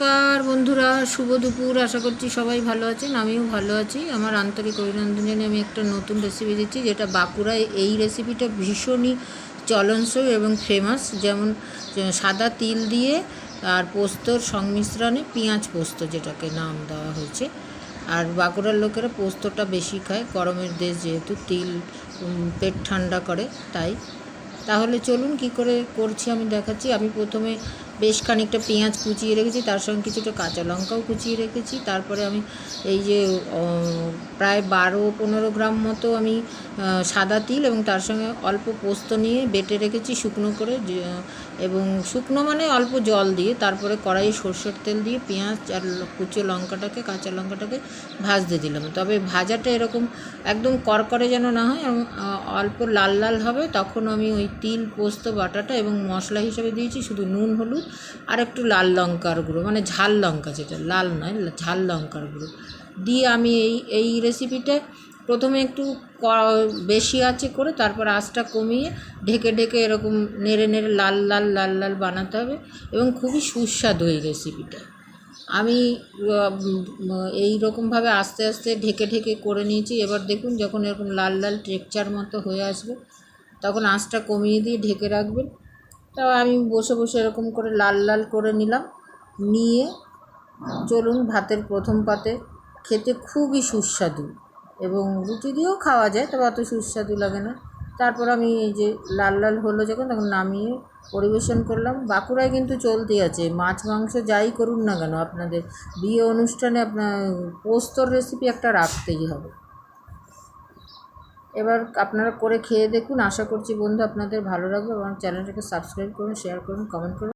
নমস্কার বন্ধুরা, শুভ দুপুর। আশা করছি সবাই ভালো আছেন, আমিও ভালো আছি। আমার আন্তরিক অভিনন্দন জানিয়ে আমি একটা নতুন রেসিপি দিচ্ছি, যেটা বাঁকুড়ায় এই রেসিপিটা ভীষণই চলনসই এবং ফেমাস। যেমন সাদা তিল দিয়ে আর পোস্তর সংমিশ্রণে পেঁয়াজ পোস্ত, যেটাকে নাম দেওয়া হয়েছে। আর বাঁকুড়ার লোকেরা পোস্তটা বেশি খায়, গরমের দেশ যেহেতু, তিল পেট ঠান্ডা করে তাই। তাহলে চলুন কি করে করছি আমি দেখাচ্ছি। আমি প্রথমে বেশ খানিকটা পেঁয়াজ কুচিয়ে রেখেছি, তার সঙ্গে কিছুটা কাঁচা লঙ্কাও কুচিয়ে রেখেছি। তারপরে আমি এই যে প্রায় 12-15 গ্রাম মতো আমি সাদা তিল এবং তার সঙ্গে অল্প পোস্ত নিয়ে বেটে রেখেছি শুকনো করে, এবং শুকনো মানে অল্প জল দিয়ে। তারপরে কড়াইয়ে সরষের তেল দিয়ে পেঁয়াজ আর কুচো লঙ্কাটাকে, কাঁচা লঙ্কাটাকে ভাজতে দিলাম। তবে ভাজাটা এরকম একদম করকরে যেন না হয়, অল্প লাল লাল হবে। তখন আমি ওই তিল পোস্ত বাটাটা এবং মশলা হিসেবে দিয়েছি শুধু নুন, হলুদ আর একটু লাল লঙ্কার গুঁড়ো, মানে ঝাল লঙ্কা, যেটা লাল নয়, ঝাল লঙ্কার গুঁড়ো দিয়ে আমি এই রেসিপিটা প্রথমে একটু বেশি আঁচে করে, তারপর আঁচটা কমিয়ে ঢেকে ঢেকে এরকম নেড়ে নেড়ে লাল লাল লাল লাল বানাতে হবে। এবং খুবই সুস্বাদু এই রেসিপিটা। আমি এই রকমভাবে আস্তে আস্তে ঢেকে ঢেকে করে নিয়েছি। এবার দেখুন, যখন এরকম লাল লাল টেক্সচার মতো হয়ে আসবে, তখন আঁচটা কমিয়ে দিয়ে ঢেকে রাখবেন। তাও আমি বসে বসে এরকম করে লাল লাল করে নিলাম। নিয়ে চলুন ভাতের প্রথম পাতে। খেতে খুবই সুস্বাদু এবং রুটি দিয়েও খাওয়া যায়, তবে অত সুস্বাদু লাগে না। তারপর আমি এই যে লাল লাল হলো যখন, তখন নামিয়ে পরিবেশন করলাম। বাঁকুড়ায় কিন্তু চলতে আছে, মাছ মাংস যাই করুন না কেন, আপনাদের বিয়ে অনুষ্ঠানে আপনার পোস্তর রেসিপি একটা রাখতেই হবে। এবার আপনারা করে খেয়ে দেখুন। আশা করছি বন্ধু আপনাদের ভালো লাগবে। আমার চ্যানেলটাকে সাবস্ক্রাইব করুন, শেয়ার করুন, কমেন্ট করুন।